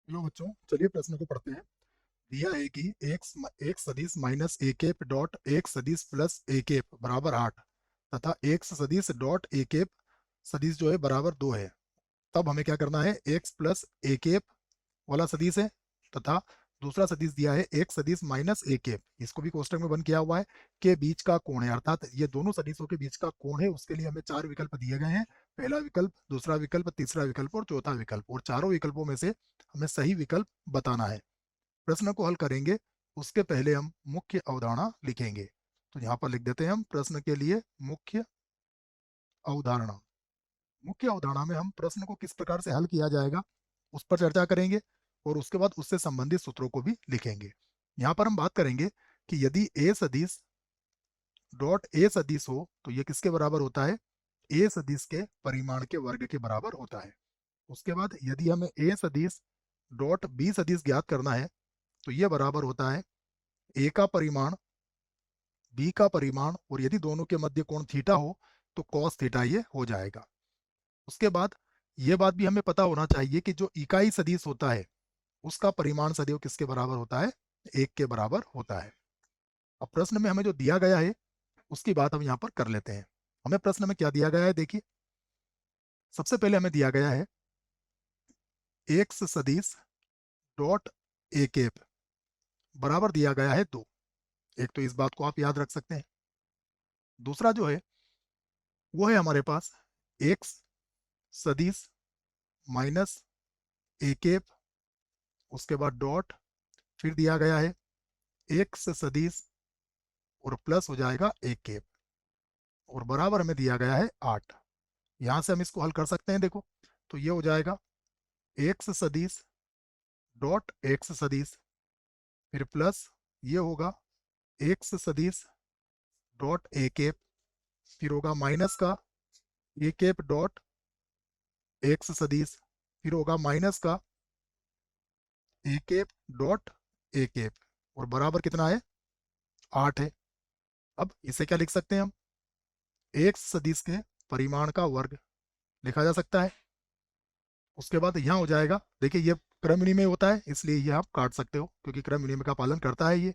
Hello बच्चों, चलिए प्रश्न को पढ़ते हैं। दिया है कि एक सदिश माइनस ए केप डॉट एक सदिश प्लस ए केप बराबर 8 तथा एक सदिश डॉट ए केप सदिश जो है बराबर 2 है। तब हमें क्या करना है, एक्स प्लस ए केप वाला सदिश है तथा दूसरा सदिश दिया है एक सदिश माइनस ए केप, इसको भी कोष्टक में बंद किया हुआ है, के बीच का कोण है। अर्थात ये दोनों सदिशों के बीच का कोण है। उसके लिए हमें चार विकल्प दिए गए हैं। पहला विकल्प, दूसरा विकल्प, तीसरा विकल्प और चौथा विकल्प, और चारों विकल्पों में से हमें सही विकल्प बताना है। प्रश्न को हल करेंगे उसके पहले हम मुख्य अवधारणा लिखेंगे। तो यहाँ पर लिख देते हैं हम प्रश्न के लिए मुख्य अवधारणा। मुख्य अवधारणा में हम प्रश्न को किस प्रकार से हल किया जाएगा उस पर चर्चा करेंगे और उसके बाद उससे संबंधित सूत्रों को भी लिखेंगे। यहाँ पर हम बात करेंगे कि यदि ए सदिश डॉट ए सदिश हो तो ये किसके बराबर होता है, ए सदिश के परिमाण के वर्ग के बराबर होता है। उसके बाद यदि हमें ए सदिश डॉट बी सदिश ज्ञात करना है तो ये बराबर होता है ए का परिमाण, बी का परिमाण, और यदि दोनों के मध्य कोण थीटा हो तो कॉस थीटा ये हो जाएगा। उसके बाद ये बात भी हमें पता होना चाहिए कि जो इकाई सदिश होता है उसका परिमाण सदैव किसके बराबर होता है, एक के बराबर होता है। अब प्रश्न में हमें जो दिया गया है उसकी बात हम यहाँ पर कर लेते हैं। हमें प्रश्न में क्या दिया गया है, देखिए सबसे पहले हमें दिया गया है एक्स सदिश डॉट ए केप बराबर दिया गया है 2। एक तो इस बात को आप याद रख सकते हैं। दूसरा जो है वो है हमारे पास एक्स सदिश माइनस ए केप, उसके बाद डॉट, फिर दिया गया है एक्स सदिश और प्लस हो जाएगा ए केप, और बराबर हमें दिया गया है 8। यहां से हम इसको हल कर सकते हैं। देखो तो ये हो जाएगा एक्स सदिश डॉट एक्स सदिश, फिर प्लस ये होगा एक्स सदिश डॉट ए केप, फिर होगा माइनस का ए केप डॉट एक्स सदिश, फिर होगा माइनस का ए केप डॉट ए केप, और बराबर कितना है, 8 है। अब इसे क्या लिख सकते हैं हम, एक्स सदिश के परिमाण का वर्ग लिखा जा सकता है। उसके बाद यहाँ हो जाएगा, देखिए ये क्रम विनिमय होता है इसलिए ये आप काट सकते हो क्योंकि क्रम विनिमय का पालन करता है ये,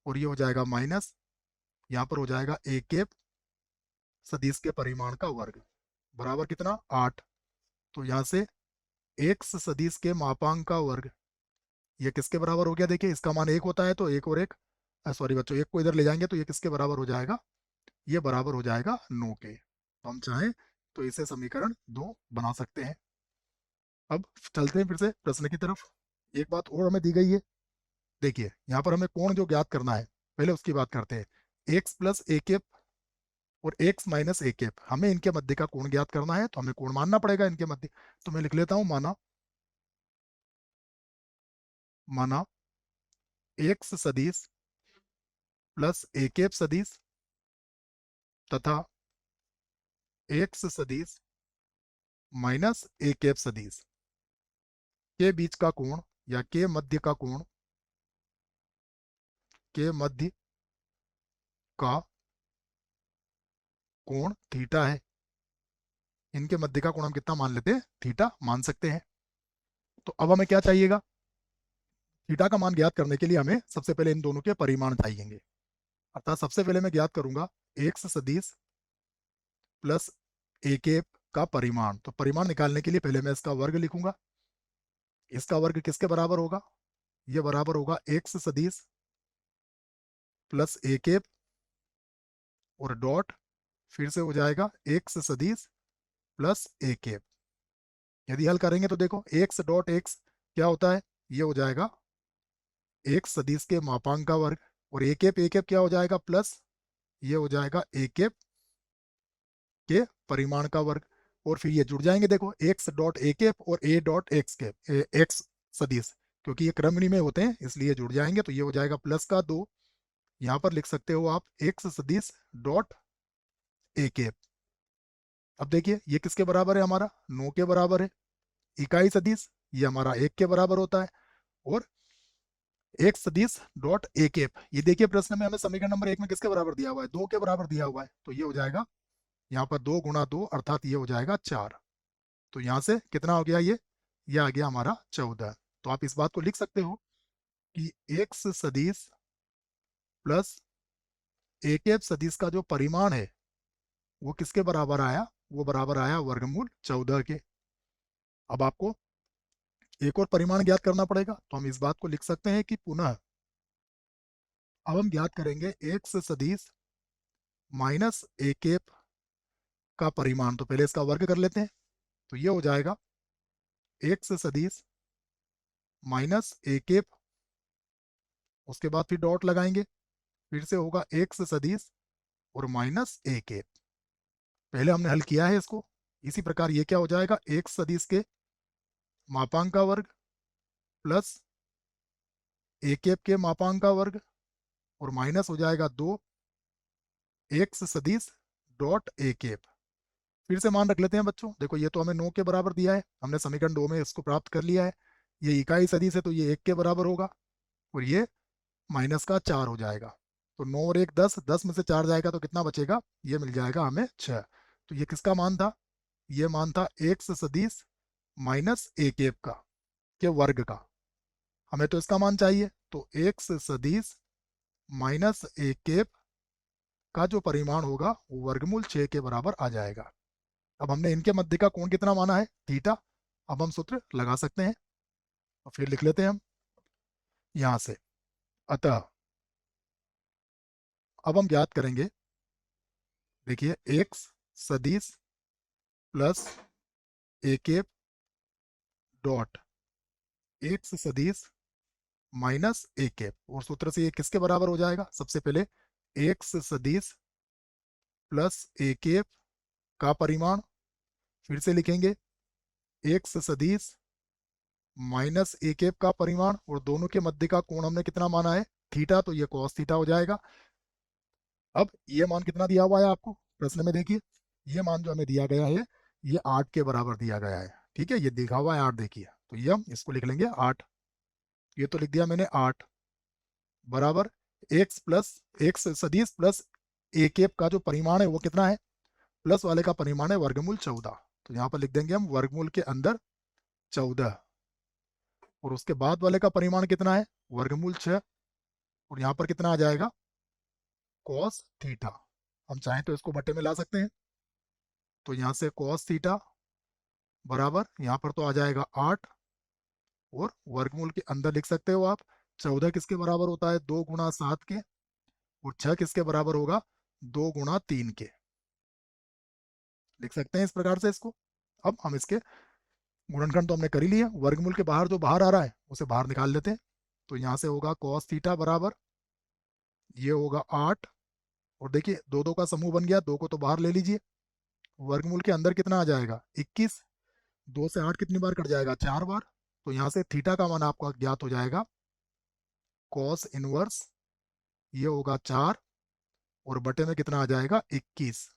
और ये हो जाएगा माइनस, यहाँ पर हो जाएगा ए केप सदिश के परिमाण का वर्ग बराबर कितना, 8। तो यहाँ से एक्स सदिश के मापांक का वर्ग ये किसके बराबर हो गया, देखिए इसका मान 1 होता है तो एक और एक, सॉरी बच्चों, एक को इधर ले जाएंगे तो ये किसके बराबर हो जाएगा, ये बराबर हो जाएगा 9 के। तो हम चाहें तो इसे समीकरण 2 बना सकते हैं। अब चलते हैं फिर से प्रश्न की तरफ। एक बात और हमें दी गई है, देखिए यहाँ पर हमें कोण जो ज्ञात करना है पहले उसकी बात करते हैं। एक्स प्लस ए केप और एक्स माइनस ए केप, हमें इनके मध्य का कोण ज्ञात करना है तो हमें कोण मानना पड़ेगा इनके मध्य। तो मैं लिख लेता हूं, माना माना एक्स सदिश प्लस ए केप सदिश तथा एक्स सदिश माइनस ए केप सदिश के बीच का कोण या के मध्य का कोण, के मध्य का कोण थीटा है। इनके मध्य का कोण हम कितना मान लेते हैं, थीटा मान सकते हैं। तो अब हमें क्या चाहिएगा, थीटा का मान ज्ञात करने के लिए हमें सबसे पहले इन दोनों के परिमाण चाहिएंगे। अर्थात सबसे पहले मैं ज्ञात करूंगा एक्स सदिश प्लस ए केप का परिमाण। तो परिमाण निकालने के लिए पहले मैं इसका वर्ग लिखूंगा। इसका वर्ग किसके बराबर होगा, ये बराबर होगा एक्स सदिश प्लस ए केप और डॉट, फिर से हो जाएगा एक्स सदिश प्लस ए केप। यदि हल करेंगे तो देखो एक्स डॉट एक्स क्या होता है, ये हो जाएगा एक्स सदिश के मापांक का वर्ग, और ए केप क्या हो जाएगा, प्लस ये हो जाएगा ए केप के परिमाण का वर्ग, और फिर ये जुड़ जाएंगे। देखो एक्स डॉट ए केप और a dot x cap, x सदिश, क्योंकि ये क्रम में होते हैं इसलिए जुड़ जाएंगे। तो ये हो जाएगा प्लस का 2, यहाँ पर लिख सकते हो आप एक्स सदिश डॉट ए केप। अब देखिए ये किसके बराबर है, हमारा 9 के बराबर है। इकाई सदिश ये हमारा 1 के बराबर होता है, और एक्स सदिश डॉट ए केप, ये देखिए प्रश्न में हमें समीकरण नंबर 1 में किसके बराबर दिया हुआ है, 2 के बराबर दिया हुआ है। तो ये हो जाएगा यहाँ पर 2 गुणा 2 अर्थात ये हो जाएगा 4। तो यहाँ से कितना हो गया, ये आ गया हमारा 14। तो आप इस बात को लिख सकते हो कि एक्स सदिश प्लस ए कैप सदिश का जो परिमाण है वो किसके बराबर आया, वो बराबर आया वर्गमूल 14 के। अब आपको एक और परिमाण ज्ञात करना पड़ेगा, तो हम इस बात को लिख सकते हैं कि पुनः अब हम ज्ञात करेंगे एक्स सदिश माइनस ए कैप का परिमाण। तो पहले इसका वर्ग कर लेते हैं, तो ये हो जाएगा एक्स सदिश माइनस ए कैप, उसके बाद फिर डॉट लगाएंगे, फिर से होगा एक्स सदिश और माइनस ए कैप। पहले हमने हल किया है इसको, इसी प्रकार ये क्या हो जाएगा, एक्स सदिश के मापांक का वर्ग प्लस ए कैप के मापांक का वर्ग और माइनस हो जाएगा 2 एक्स सदिश डॉट ए कैप। फिर से मान रख लेते हैं बच्चों, देखो ये तो हमें 9 के बराबर दिया है, हमने समीकरण 2 में इसको प्राप्त कर लिया है। ये इकाई सदिश है तो ये 1 के बराबर होगा और ये माइनस का 4 हो जाएगा। तो 9 और 1 10, 10 में से 4 जाएगा तो कितना बचेगा, ये मिल जाएगा हमें 6। तो ये किसका मान था, ये मान था एक्स सदिश माइनस ए कैप का के वर्ग का। हमें तो इसका मान चाहिए, तो एक्स सदिश माइनस ए कैप का जो परिमाण होगा वो वर्गमूल 6 के बराबर आ जाएगा। अब हमने इनके मध्य का कोण कितना माना है, थीटा। अब हम सूत्र लगा सकते हैं, और फिर लिख लेते हैं हम यहां से। अतः अब हम ज्ञात करेंगे, देखिए एक्स सदिश plus A cap dot x सदिश माइनस ए कैप, और सूत्र से ये किसके बराबर हो जाएगा, सबसे पहले एक्स सदिश प्लस ए कैप का परिमाण, फिर से लिखेंगे एक्स सदिश माइनस ए कैप का परिमाण, और दोनों के मध्य का कोण हमने कितना माना है, थीटा, तो ये कॉस थीटा हो जाएगा। अब ये मान कितना दिया हुआ है आपको प्रश्न में, देखिए ये मान जो हमें दिया गया है ये 8 के बराबर दिया गया है, ठीक है, ये दिखा हुआ है 8, देखिए, तो ये हम इसको लिख लेंगे 8। ये तो लिख दिया मैंने 8 बराबर एक्स प्लस एक्स सदिश प्लस ए कैप का जो परिमाण है वो कितना है, प्लस वाले का परिमाण है वर्गमूल 14, तो यहाँ पर लिख देंगे हम वर्गमूल के अंदर 14, और उसके बाद वाले का परिमाण कितना है, वर्गमूल 6, और यहाँ पर कितना आ जाएगा, कॉस थीटा। हम चाहें तो इसको बट्टे में ला सकते हैं, तो यहाँ से कॉस थीटा बराबर यहाँ पर तो आ जाएगा 8, और वर्गमूल के अंदर लिख सकते हो आप 14 किसके बराबर होता है, 2 गुणा 7 के, और 6 किसके बराबर होगा, 2 गुणा 3 के। लिख सकते हैं इस प्रकार से इसको। अब हम इसके गुणनखंड तो हमने कर ही लिया, वर्गमूल के बाहर जो बाहर आ रहा है उसे बाहर निकाल लेते हैं। तो यहाँ से होगा कॉस थीटा बराबर ये होगा 8, और देखिए 2 2 का समूह बन गया, 2 को तो बाहर ले लीजिए, वर्गमूल के अंदर कितना आ जाएगा 21, 2 से 8 कितनी बार कट जाएगा, 4 बार। तो यहाँ से थीटा का मान आपका ज्ञात हो जाएगा कॉस इनवर्स ये होगा 4, और बटे में कितना आ जाएगा 21।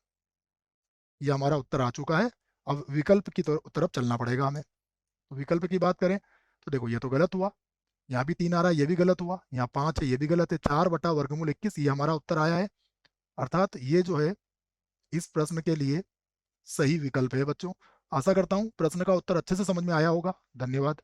ये हमारा उत्तर आ चुका है। अब विकल्प की तरफ चलना पड़ेगा हमें। तो विकल्प की बात करें तो देखो ये तो गलत हुआ, यहाँ भी 3 आ रहा है, ये भी गलत हुआ, यहाँ 5 है, ये भी गलत है, 4 बटा वर्गमूल 21 ये हमारा उत्तर आया है। अर्थात ये जो है इस प्रश्न के लिए सही विकल्प है बच्चों। आशा करता हूँ प्रश्न का उत्तर अच्छे से समझ में आया होगा। धन्यवाद।